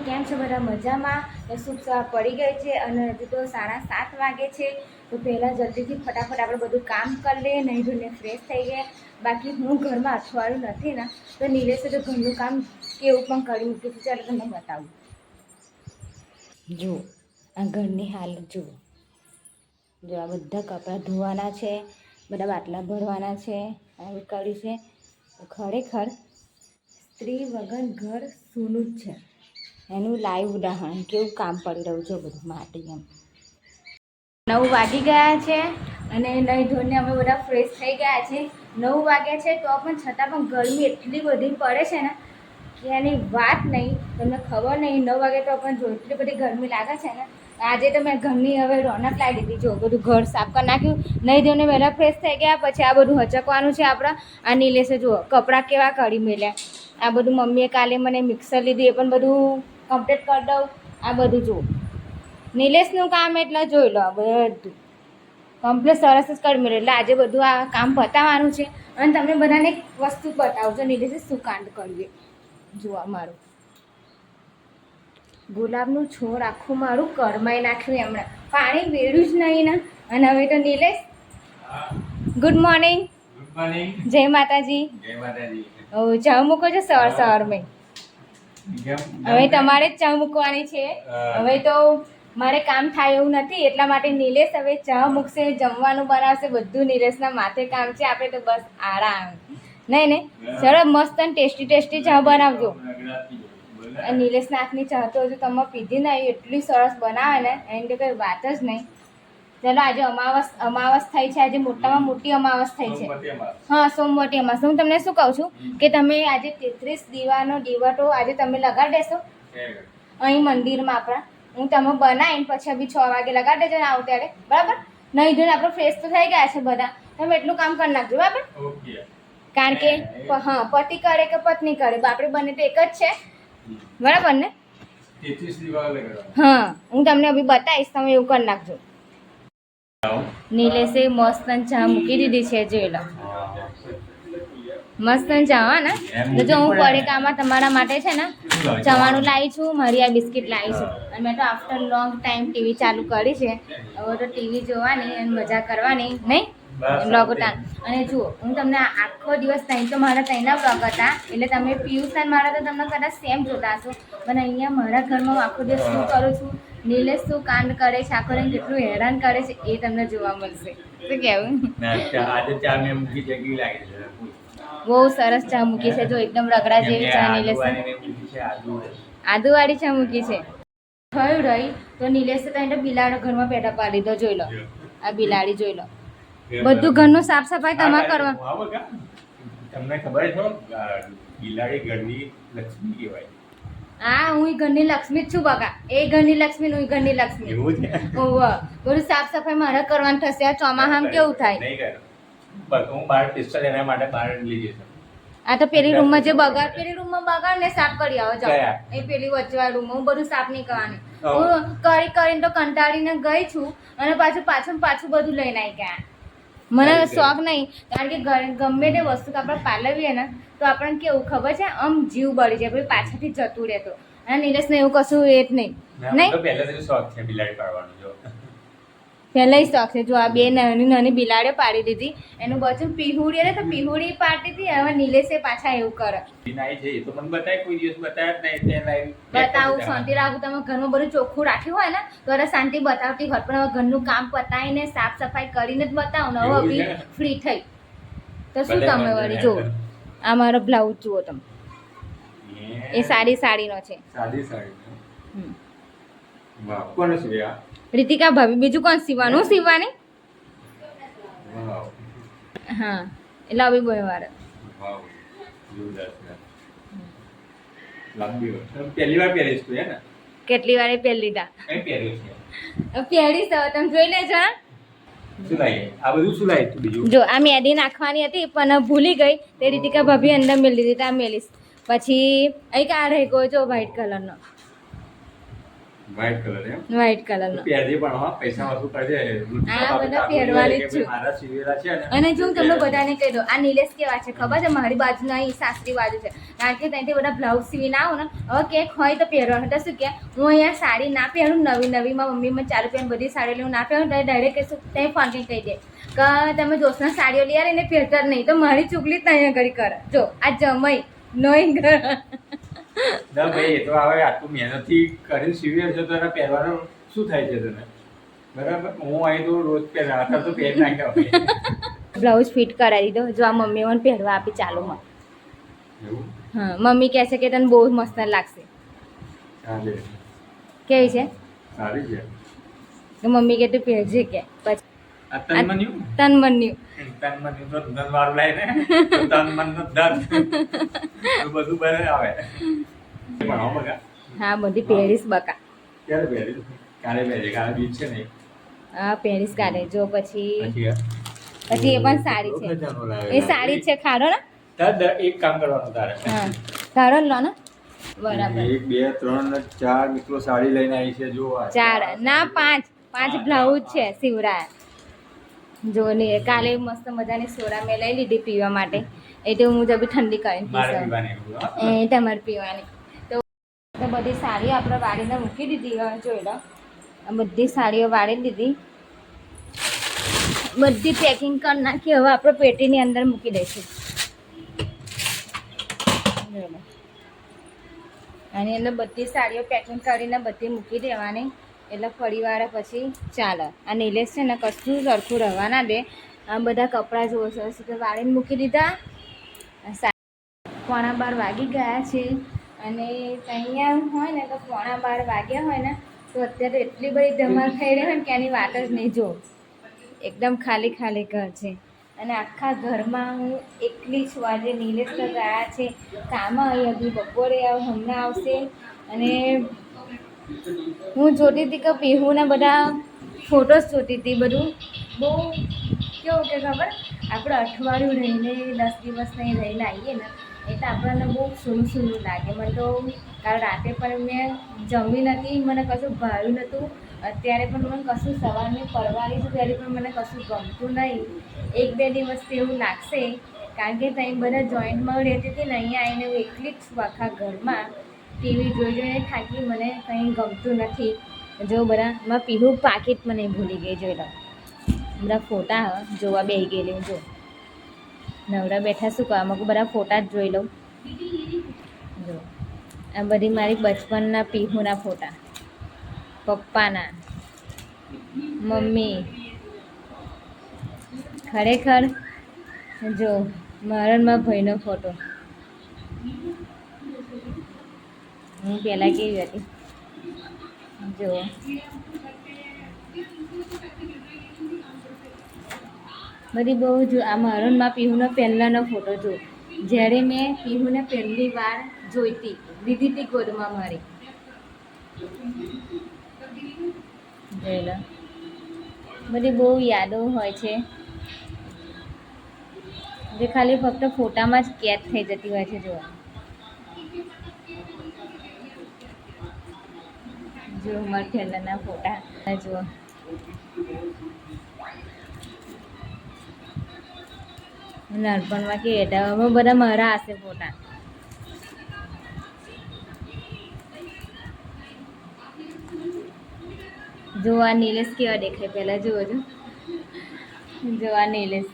કેમ છો બધા મજામાં? શુભ સવાર પડી ગઈ છે અને હજુ તો 7:30 વાગે છે. તો પહેલાં જલ્દીથી ફટાફટ આપણે બધું કામ કરી લઈએ, નહીં ધોઈને ફ્રેશ થઈ ગયા. બાકી હું ઘરમાં અઠવાડિયું નથી ને, તો નિલેશે તો ઘરનું કામ કેવું પણ કરી મૂક્યું છે. ચાલો તમને બતાવું. જુઓ આ ઘરની હાલત જુઓ. જો આ બધા કપડાં ધોવાના છે, બધા બાટલા ભરવાના છે, આવી કરી છે. ખરેખર સ્ત્રી વગર ઘર સૂનું જ છે. એનું લાઈવ ઉદાહરણ કેવું કામ પડી રહ્યું છે બધું માટી એમ. 9 વાગી ગયા છે અને નહીં ધોઈને અમે બધા ફ્રેશ થઈ ગયા છે. 9 વાગ્યા છે તો પણ છતાં પણ ગરમી એટલી બધી પડે છે ને કે એની વાત નહીં. તમને ખબર નહીં, 9 વાગે તો પણ જો એટલી બધી ગરમી લાગે છે ને. આજે તો મેં ઘરની હવે રોનક લાવી દીધી. જો બધું ઘર સાફ કરી નાખ્યું, નહીં ધોઈને વહેલા ફ્રેશ થઈ ગયા. પછી આ બધું હચકવાનું છે આપણા. આ નિલેશે જુઓ કપડાં કેવા કરી મેલ્યા. આ બધું મમ્મીએ કાલે મને મિક્સર લીધું, એ પણ બધું કમ્પ્લીટ કરી દઉં. આ બધું જુઓ નિલેશનું કામ એટલે જોઈ લો, બધું કમ્પ્લીટ સરસ જ કરી મેળવ્યું. એટલે આજે બધું આ કામ પતાવવાનું છે અને તમને બધાને એક વસ્તુ બતાવજો નિલેશે શું કાંડ કરવી. જુઓ મારું ગુલાબનું છોડ આખું મારું કરમાઈ નાખ્યું એમણે. પાણી વેડ્યું જ નહીં ને. અને હવે તો Nilesh good morning. Good morning. જય માતાજી. જય માતાજી. ઓ ચા મૂકો છો સવારમાં. હવે તમારે જ ચા મૂકવાની છે. હવે તો મારે કામ થાય એવું નથી, એટલા માટે નિલેશ હવે ચા મૂકશે, જમવાનું બનાવશે, બધું નિલેશના માથે કામ છે. આપણે તો બસ આરામ. નહીં ને સરસ મસ્ત અને ટેસ્ટી ચા બનાવજો. નિલેશના હાથની ચા તો હજુ તમે પીધી નહીં, એટલી સરસ બનાવે ને એની તો કંઈ વાત જ નહીં. ચાલો આજે અમાવસ થઈ છે. આજે મોટામાં મોટી અમાવસ થઈ છે. હા, સોમવતી અમાવસ. હું તમને શું કહું છું કે તમે આજે 33 દીવાનો દીવટો આજે તમે લગાડી દેશો અહીં મંદિરમાં આપણા. હું તમે બનાવીને પછી અભી 6 વાગે લગાડી દેજો ને આવું ત્યારે, બરાબર? નહીં જોઈને આપણે ફ્રેશ તો થઈ ગયા છે બધા. તમે એટલું કામ કરી નાખજો, બરાબર? કારણ કે હા, પતિ કરે કે પત્ની કરે, આપણે બંને તો એક જ છે, બરાબર ને? હા, હું તમને અભી બતાવીશ, તમે એવું કરી નાખજો. નિલેશે મસ્ત ચા મૂકી દીધી છે, જોઈ લો. મસ્ત ચા હા ને. તો જો હું પડીકામાં તમારા માટે છે ને ચવાનું લાવી છું, મારી આ બિસ્કિટ લાવી છું. અને મેં તો આફ્ટર લોંગ ટાઈમ ટીવી ચાલુ કરી છે. હવે તો ટીવી જોવાની અને મજા કરવાની, નહીં બ્લોગ. અને જુઓ હું તમને આખો દિવસ ત્યાં તો મારા ત્યાંના બ્લોગ હતા, એટલે તમે પિયુષ અને મારા તો તમને કદાચ સેમ જોતા હશો. પણ અહીંયા મારા ઘરમાં હું આખો દિવસ શું કરું છું, નિલેશ શું કાંડ કરે છે, આખો દિવસ કેટલું હેરાન કરે છે, એ તમને જોવા મળશે. શું કહેવું? બહુ સરસ ચા મૂકી છે. જો એકદમ રગડા જેવી ચા નિલેશ આદુવાળી ચા મૂકી છે. થયું રહી તો નિલેશે તો બિલાડો ઘરમાં પેટા પાડી દીધો. જોઈ લો આ બિલાડી, જોઈ લો. બધું ઘરનું સાફ સફાઈ તમારે કરવાનું. તમને ખબર છે બિલાડી ઘરની લક્ષ્મી કહેવાય. હા, હું ઘરની લક્ષ્મી જ છું બકા. એ ઘરની લક્ષ્મી, હું ઘરની લક્ષ્મી. એવું છે? ઓહ, બધું સાફ સફાઈ મારે કરવાનું થશે. આ ચોમાસામાં કેવું થાય? નહીં કરે. બસ હું બહાર પિસ્તોલ એના માટે બહાર લઈ જઈશ. આ તો પેલી રૂમમાં જે બગાડ, પેલી રૂમમાં બગાડ ને સાફ કરી આવો. જાઓ એ પેલી વચવાળી રૂમમાં હું બધું સાફ નહીં કરવાની. હું કરીને તો કંટાળીને ગઈ છું અને પાછું બધું લઈને આવી ગયા. મને શોખ નહીં, કારણ કે ગમે તે વસ્તુ આપણે પાલવીએ ને તો આપણને કેવું ખબર છે, આમ જીવ બળી જાય, પછી પાછળથી જતું રહેતો. અને નિલેશને એવું કશું એ જ નહીં. પહેલાથી શોખ છે બિલાડી પાડવાનો. જો પહેલાંય શોખ છે. જો આ બે નાની બિલાડીઓ પાડી દીધી. એનું બચ્ચું પીહુડી ને તો પીહુડી પાડતી હતી. હવે નિલેશે પાછા એવું કરે. બતાવું, શાંતિ રાખું. તમે ઘરમાં બધું ચોખ્ખું રાખ્યું હોય ને તો શાંતિ બતાવતી હોત, પણ હવે ઘરનું કામ પતાવીને સાફ સફાઈ કરીને જ બતાવો ને. હવે અભી ફ્રી થઈ તો શું તમે વળી જુઓ. આ મારો બ્લાઉઝ જુઓ તમે, એ સાડીનો છે. રીતિકા ભાભી. બીજું કોણ સીવાનું? સીવાની. હા, એટલે અભી બોય વાર કેટલી વાર પહેરી લીધા. પહેરીશ તમે જોઈ લેજો. જો આ મેદી નાખવાની હતી પણ ભૂલી ગઈ. તે રીતિકા ભાભી અંદર મેલી દીધી. ત્યાં મેલીશ. પછી અહીં કા રહી ગયો જો વ્હાઈટ કલરનો. વ્હાઈટ કલર એમ વ્હાઈટ કલરનો. પહેરજે પણ હા પૈસા વસૂલ કરજે આ બધા પહેરવાની જ છું. મારા સિવેલા છે ને અને જો હું તમને બધાને કહી દઉં, આ નિલેશ કેવા છે ખબર છે? મારી બાજુ નહીં, સાસરી બાજુ છે. કારણ કે ત્યાંથી બધા બ્લાઉઝ સીવીને આવો ને, હવે કેક હોય તો પહેરવાનું. તો શું કે હું અહીંયા સાડી ના પહેરું, નવીમાં મમ્મીમાં 4 રૂપિયાની બધી સાડી લઈને ના પહેરું, તો ડાયરેક્ટ કહીશું ત્યાં ફોન કરીને કહી દે કે તમે દોસ્તના સાડીઓ લઈ આવીને પહેરતા જ નહીં. તો મારી ચૂકલી ત્યાં ઘડી કરે. જો આ જમાઈ નહીં કરે. ના ભાઈ એ તો હવે આટલું મહેનતથી કરીને સીવી છે તો એને પહેરવાનું શું થાય છે તને બરાબર હું અહીં તો રોજ પહેરા અત્યારે તો પહેર નાખ્યા બ્લાઉઝ ફિટ કરાવી દીધો. જો આ મમ્મી મને પહેરવા આપી ચાલુમાં. એવું હા, મમ્મી કહે છે કે તને બહુ મસ્ત લાગશે. ચાલે કેવી છે? સારી છે તો મમ્મી કે તું પહેરજે કે. પછી આ તન મન્યું તન મન્યું તો ધન વાળું લાય ને તો તન મન નો ધન તો બધું બરે આવે પણ હો બગા હા, બધી પહેરીશ બકા. ક્યારે પહેરી કાલે પહેરી કાલે બીજ છે ને હા, પહેરીશ કાલે. જો પછી પછી પછી એ પણ સાડી છે. એ સાડી જ છે. ખાડો ને? એક કામ કરવાનું તારે હા, ખાડો લો ને. બરાબર. 1 2 3 ને 4 મિત્રો સાડી લઈને આવી છે જો આ 4 ના 5 બ્લાઉઝ છે સિવરા. જો ને કાલે મસ્ત મજાની સોડા મેં લઈ લીધી પીવા માટે. એટલે હું જબી ઠંડી કરીને મારે પીશું. પીવાની એવું, હા? એ તમારે પીવાની. તો બધી સાડીઓ આપણે વાળીને મૂકી દીધી. હવે જોઈ લો, આ બધી સાડીઓ વાળી દીધી. બધી પેકિંગ કરી નાખી. હવે આપણે પેટીની અંદર મૂકી દઈશું. જોઈ લો, આની અંદર બધી સાડીઓ પેકિંગ કરીને બધી મૂકી દેવાની. એટલે ફરીવાર પછી ચાલે. આ નિલેશ છે ને કશું સરખું રહેવા ના દે. આ બધા કપડાં જોવો સરસ રીતે વાળીને મૂકી દીધા. 12:15 વાગી ગયા છે. અને અહીંયા હોય ને તો 12:15 વાગ્યા હોય ને તો અત્યારે એટલી બધી ધમાલ થઈ રહી હોય ને કે એની વાત જ નહીં. જો એકદમ ખાલી ખાલી ઘર છે. અને આખા ઘરમાં હું એકલી છું. આજે નિલેશ તો ગયા છે કામ. અહીં બપોરે હમણાં આવશે. અને હું જોતી હતી કે પીહુના બધા ફોટોસ જોતી હતી. બધું બહુ કેવું કે ખબર, આપણે અઠવાડિયું રહીને 10 દિવસ નહીં રહીને આવીએ ને એટલે આપણને બહુ સૂનું સૂનું લાગે. મને તો કાલ રાતે પણ મેં જમી નથી, મને કશું ભાવ્યું નહોતું. અત્યારે પણ મને કશું સવારની પરવારી છું ત્યારે પણ મને કશું ગમતું નહીં. 1-2 દિવસથી એવું લાગશે. કારણ કે ત્યાં બધા જોઈન્ટમાં રહેતી હતી ને, અહીંયા આવીને હું એકલી જ છું આખા ઘરમાં. ટીવી જોઈને થાકી, મને કંઈ ગમતું નથી. જો બધા માં પીહું પાકીટ મને ભૂલી ગઈ. જોઈ લો બધા ફોટા જોવા બેસી ગયેલી. જો નવરા બેઠા શું કરવા, અમુક બધા ફોટા જ જોઈ લઉં. જો આ બધી મારી બચપનના પીહુના ફોટા, પપ્પાના, મમ્મી. ખરેખર જો મારા ભાઈનો ફોટો. હું પહેલાં કેવી હતી જો. બધી બહુ જો. આ મારા પીહુનો પહેલાંનો ફોટો જો, જ્યારે મેં પીહુને પહેલી વાર જોઈતી દીધી હતી ગોદમાં મારી. જોઈ લો, બધી બહુ યાદો હોય છે જે ખાલી ફક્ત ફોટામાં જ કેદ થઈ જતી હોય છે. જોવા જો મારા પહેલાંના ફોટા જુઓ. નાનપણમાં કે હતા હવે બધા મારા હશે ફોટા. જો આ નિલેશ કેવા દેખાય પહેલાં જુઓ. જો આ નિલેશ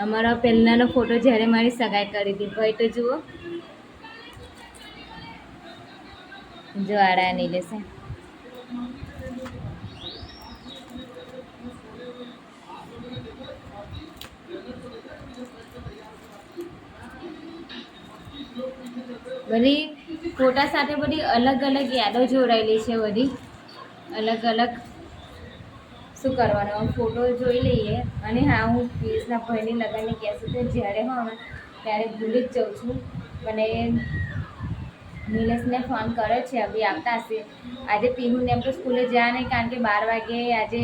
અમારો પહેલાંનો ફોટો જ્યારે મારી સગાઈ કરી હતી. ભાઈ તો જુઓ. જો આડા નિલેશ. બધી ફોટા સાથે બધી અલગ અલગ યાદો જોડાયેલી છે. બધી અલગ અલગ. શું કરવાનું, ફોટો જોઈ લઈએ. અને હા, હું પિયુષના ભાઈની લગ્નની કહેશું તો જ્યારે હોય ને ત્યારે ભૂલી જ જાઉં છું. મને નિલેશને ફોન કરે છે, અભી આવતા હશે. આજે પીહુને એમ તો સ્કૂલે જયા નહીં, કારણ કે 12 વાગે આજે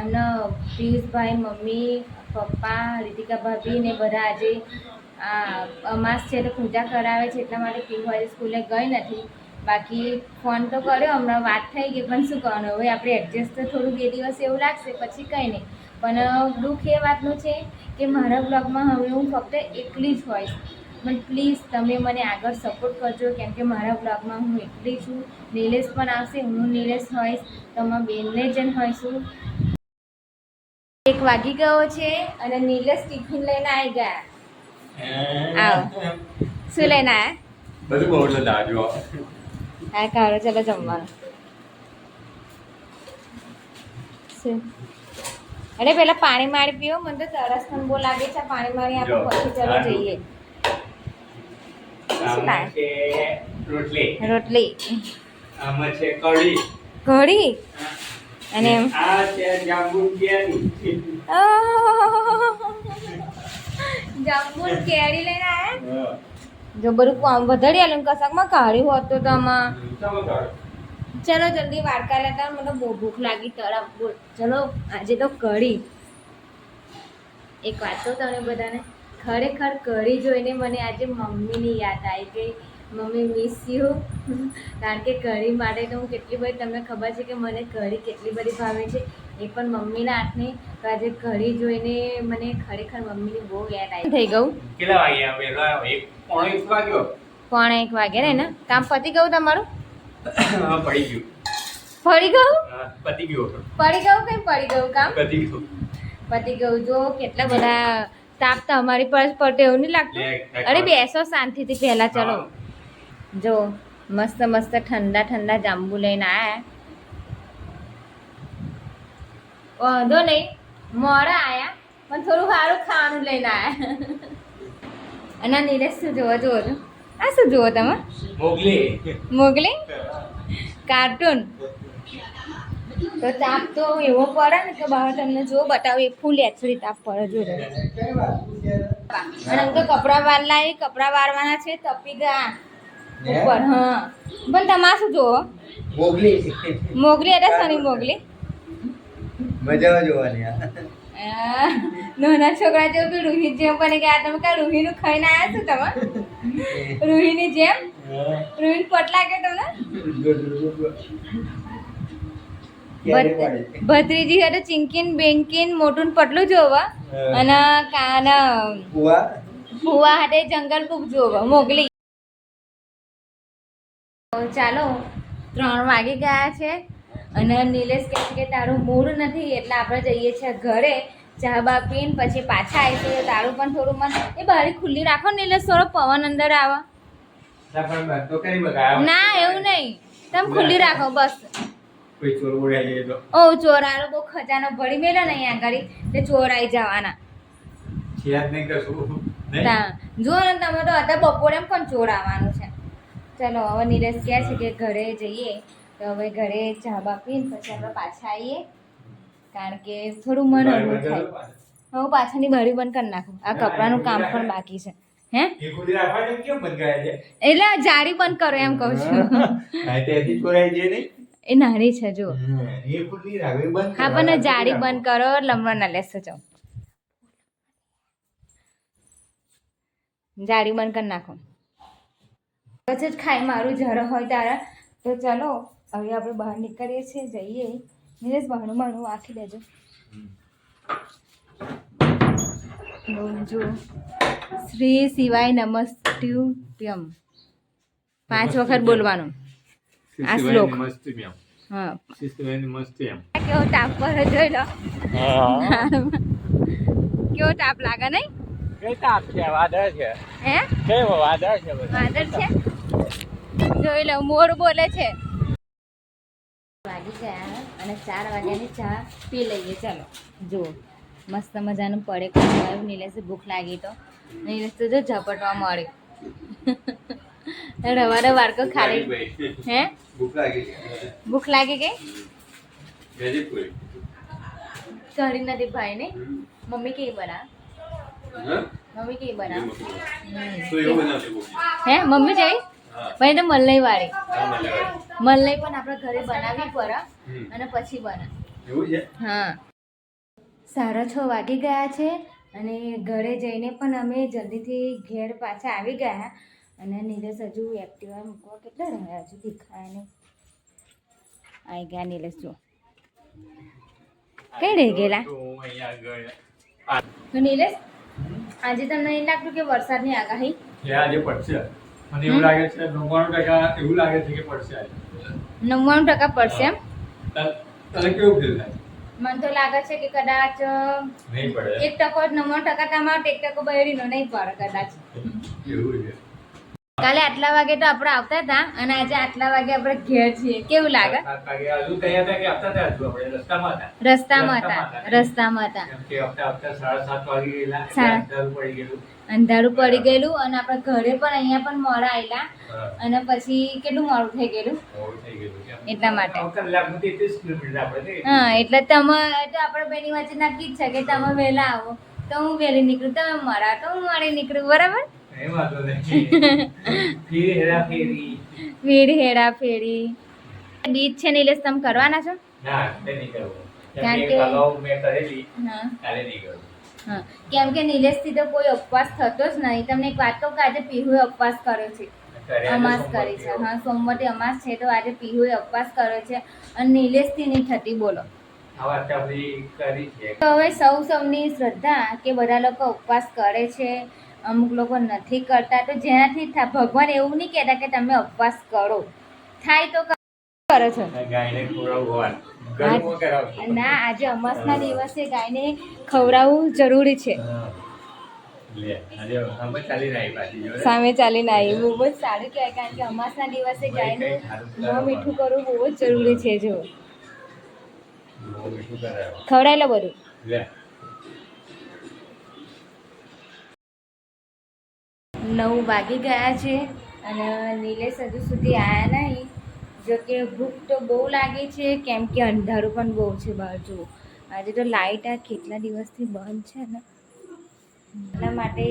એમના પિયુષભાઈ, મમ્મી, પપ્પા, રીતિકા ભાભી ને બધા આજે અમાસ છે તો પૂજા કરાવે છે. એટલા માટે પીહુ આજે સ્કૂલે ગઈ નથી. બાકી ફોન તો કર્યો, હમણાં વાત થઈ ગઈ, પણ શું કરવાનું હવે આપણે એડજસ્ટ તો થોડું બે દિવસ એવું લાગશે, પછી કંઈ નહીં. પણ દુઃખ એ વાતનું છે કે મારા બ્લોગમાં હવે હું ફક્ત એકલી જ હોઈશ. પણ પ્લીઝ તમે મને આગળ સપોર્ટ કરજો, કેમ કે મારા બ્લોગમાં હું એકલી છું. નિલેશ પણ આવશે, હું નિલેશ હોઈશ, તમારા બેનને જણ હોઈશું. 1 વાગી ગયો છે અને નિલેશ ટિફિન લઈને આવી ગયા. આવો, શું લઈને આવ્યા? બધું બહુ જ દાજો. હા કાઢો, ચાલો જમવાનું. શું? અરે પેલા પાણી મારી પીવો, મને તો તરસ પણ બહુ લાગે છે. પાણી મારી આપો પછી ચાલો જઈએ. શું લાવે? રોટલી. રોટલી. આમાં છે કઢી. કઢી અને આ છે જાંબુ કેરી. જાંબુ કેરી લઈને આવ્યા. જો બધું કામ વધારી આલું કશાકમાં કાઢ્યું હોત તો આમાં. ચલો જલ્દી વાડકા લેતા, મને બહુ ભૂખ લાગી. તરફ બોલ. ચલો આજે તો કઢી. એક વાત તો તમને બધાને, ખરેખર કઢી જોઈને મને આજે મમ્મીની યાદ આવી ગઈ. Mummy miss you. કારણ કે કઢી માટે તો હું કેટલી બધી, તમને ખબર છે કે મને કઢી કેટલી બધી ભાવે છે, એ પણ મમ્મીના હાથની. તો આજે કઢી જોઈને મને ખરેખર મમ્મીની બહુ યાદ આવી. થઈ ગયું કેટલા વાગ્યા? પેલા 1 વાગ્યો. 1 વાગ્યા ને? કામ પતી ગયું તમારું? પડી ગયું. પડી ગયું? પતી ગયું. પડી ગયું કઈ પડી ગયું કામ? પતી ગયું. પતી ગયું. જો કેટલા બધા તાપ તો અમારી પર પડતો એવું નહીં લાગતું. અરે બેસો શાંતિથી પહેલા. ચલો જો મસ્ત મસ્ત ઠંડા ઠંડા જાંબુ લઈને આયા. વાંધો નહીં, મોડા આયા પણ થોડું સારું ખાવાનું લઈને આયા. અને નિલેશ શું જોવો છો? આ શું જુઓ તમે? મોગલી. મોગલી કાર્ટૂન. તો તાપ તો એવો પડે ને કે બહાર તમને જો બતાવું, એક ફૂલ એચડી તાપ પડે જો. અને તો કપડાં વાર લાવી, કપડાં વારવાના છે, તપી ગયા ઉપર. હા પણ તમારે શું જોવો? મોગલી. મોગલી એટલે સની મોગલી. મજા જોવાની. નાના છોકરા જેવું બી રૂહી જેમ બને ગયા. તમે કા રૂહીનું ખાઈને આવ્યા છો તમે? રૂહીની જેમ રૂહીન પટલા કે તમને ભત્રીજી હાટે ચિંકીન બેંકીન મોટું પટલું જોવા અને કાના ફુવા હાટે જંગલ બુક જોવા મોગલી. ચાલો 3 વાગી ગયા છે અને નિલેશ કહે છે કે તારું મૂડ નથી એટલે આપણે જઈએ છીએ ઘરે. ચા બા પીને પછી પાછા આવીશું. તો તારું પણ થોડું મન એ બારી ખુલ્લી રાખો નિલેશ, થોડો પવન અંદર આવે. ના એવું નહીં, તમે ખુલ્લી રાખો બસ. કોઈ ચોર બોલ્યા જાય તો ચોરારો બહુ ખજાનો ભરી મેલો ને અહીંયા આગળ, તે ચોર આવી જવાના. યાદ નહીં કરશું. જો ને તમે તો અત્યારે બપોરે પણ ચોર આવવાનું છે. ચલો હવે નિલેશ કહે છે કે ઘરે જઈએ, તો હવે ઘરે ચા બા પીને પછી આપણે પાછા આવીએ. કારણ કે થોડું મન હળવું થાય. હું પાછળની બારી બંધ કરી નાખું. આ કપડાનું કામ પણ બાકી છે. હે એટલે જાળી બંધ કરો એમ કહું છું. એ નાની છે જો. હા પણ જાળી બંધ કરો, લમવા ના લેશો. જાઓ જાળી બંધ કરી નાખો. પછી જ ખાઈ મારું જરા હોય તારા. તો ચાલો હવે આપણે બહાર નીકળીએ છીએ, જઈએ. નિલેશ બહારનું મારું આખી દેજો. જો શ્રી શિવાય નમસ્તુભ્યમ 5 વખત બોલવાનું આ શ્લોક. હા કેવો તાપ પર જોઈ લો. કેવો તાપ લાગે નહીં? કઈ તાપ છે? વાદળ છે. હે કેવો વાદળ છે? વાદળ છે. જોઈ લો મોર બોલે છે. વાગી ગયા અને 4 વાગ્યાની ચા પી લઈએ. ચાલો જો મસ્ત મજાનું પડે ખાવાનું. નિલેશ ભૂખ લાગી તો નિલેશ તો જો ઝપટવા મળે. રવાના વાડકો ખાલી. હે ભૂખ લાગી ગઈ? કરી નથી ભાઈ ને. મમ્મી કેવી બના? મમ્મી કેવી બના? હે મમ્મી જઈ ભાઈ તો મલાઈ વાળી. મલાઈ પણ આપણે ઘરે બનાવવી પડે અને પછી બના. હા 6:30 વાગી ગયા છે અને ઘરે જઈને પણ અમે જલ્દીથી ઘેર પાછા આવી ગયા. અને નીલેશ હજુ એક્ટિવા મૂકવા કેટલા રહ્યા હજુ દેખાય નહીં. આવી ગયા નીલેશ જો. કઈ રહી ગયેલા? હું અહીંયા આગળ તો નીલેશ આજે તમને નહીં લાગતું કે વરસાદની આગાહી? એ આજે પડશે મને એવું લાગે છે 99% એવું લાગે છે કે પડશે આજે 99% પડશે એમ? તને કેવું ફીલ થાય? મને તો લાગે છે કે કદાચ નહીં પડે 1% 99% તમારો 1% બહેરીનો નહીં પડે કદાચ. એવું છે કાલે આટલા વાગે તો આપણે આવતા હતા અને આજે આટલા વાગે આપણે ઘેર છીએ. કેવું લાગે? હજુ તૈયાર થાય કે આવતા હતા હજુ આપણે રસ્તામાં હતા રસ્તામાં હતા. કેમ કે આવતા 7:30 વાગી ગયેલા સાડા- અંધારું પડી ગયેલું અંધારું પડી ગયેલું અને આપણે ઘરે પણ અહીંયા પણ મોડા આવેલા હા. અને પછી કેટલું મોડું થઈ ગયેલું. મોડું થઈ ગયેલું કેમ? એટલા માટે. કલાકમાં 33 કિલોમીટર આપણે હા એટલે તમે તો આપણે બેની વચ્ચે નક્કી જ છે કે તમે વહેલા આવો તો હું વહેલી નીકળું, તમે મોડા તો હું મોડી નીકળું. બરાબર? એ વાંધો નહીં ફીર હેરાફેરી વીડ હેડા ફેરી બીજ છે નીલેશ તમે કરવાના છો? ના તે નહીં કરવું કેમ કારણ કે કે- અગાઉ મેં કરેલી હા કાલે નહીં કરવું હા કેમ કે નીલેશથી તો કોઈ ઉપવાસ થતો જ નહીં. તમને એક વાત કહું કે આજે પીહુએ ઉપવાસ કર્યો છે, અમાસ કરી છે. હા સોમવારે અમાસ છે તો આજે પીહુએ ઉપવાસ કર્યો છે અને નીલેશથી નહીં થતી. બોલો. આ વાત આપણી કરી છે તો હવે સૌની શ્રદ્ધા કે બધા લોકો ઉપવાસ કરે છે, અમુક લોકો નથી કરતા. તો જેનાથી ભગવાન એવું નહીં કહેતા કે તમે ઉપવાસ કરો, થાય તો કરો છો. ગાયને ખવડાવવાનું ઘરમાં કરાવશું ના આજે અમાસના દિવસે ગાયને ખવડાવવું જરૂરી છે. હા. લે આજે અમે ચાલી રહી પાછી જો સામે ચાલીને આવી બહુ જ સારું કહેવાય કારણ કે અમાસના દિવસે ગાયનું મોં મીઠું કરવું બહુ જ જરૂરી છે. જો બહુ મીઠું કરાવો ખવડાવી લો બધું. લે 9 વાગી ગયા છે અને નીલેશ હજુ સુધી આવ્યા નહીં. જો કે ભૂખ તો બહુ લાગી છે કેમ કે અંધારું પણ બહુ છે બહાર. જુઓ આજે તો લાઇટ આ કેટલા દિવસથી બંધ છે ને એના માટે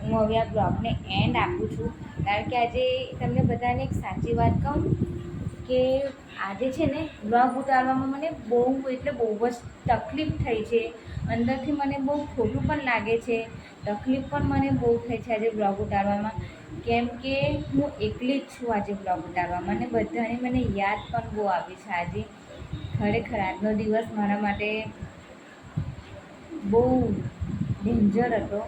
હું હવે આ બ્લોગને એન્ડ આપું છું. કારણ કે આજે તમને બધાને એક સાચી વાત કહું કે આજે છે ને બ્લોગ ઉતારવામાં મને બહુ એટલે બહુ જ તકલીફ થઈ છે. અંદરથી મને બહુ ખોટું પણ લાગે છે, તકલીફ પણ મને બહુ થઈ છે આજે બ્લોગ ઉતારવામાં. કેમ કે હું એકલી જ છું આજે બ્લોગ ઉતારવામાં અને બધાની મને યાદ પણ બહુ આવી છે આજે. ખરેખર આજનો દિવસ મારા માટે બહુ ડેન્જર હતો.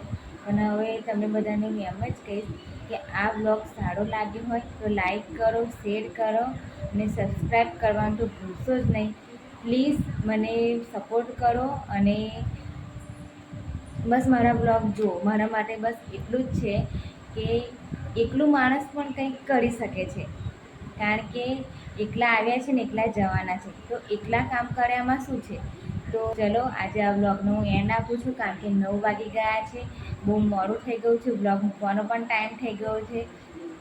અને હવે તમને બધાને હું એમ જ કહીશ કે આ બ્લોગ સારો લાગ્યો હોય તો લાઈક કરો, શેર કરો અને સબસ્ક્રાઈબ કરવાનું તો ભૂલશો જ નહીં. પ્લીઝ મને સપોર્ટ કરો અને બસ મારા બ્લોગ જુઓ. મારા માટે બસ એટલું જ છે કે એકલું માણસ પણ કંઈક કરી શકે છે. કારણ કે એકલા આવ્યા છે ને એકલા જવાના છે. તો એકલા કામ કર્યામાં શું છે. તો ચલો આજે આ બ્લોગનો હું એન્ડ આપું છું કારણ કે 9 વાગી ગયા છે. બહુ મોડું થઈ ગયું છે, બ્લોગ મૂકવાનો પણ ટાઈમ થઈ ગયો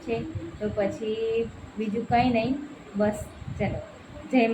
છે. તો પછી બીજું કંઈ નહીં, બસ ચલો જય મા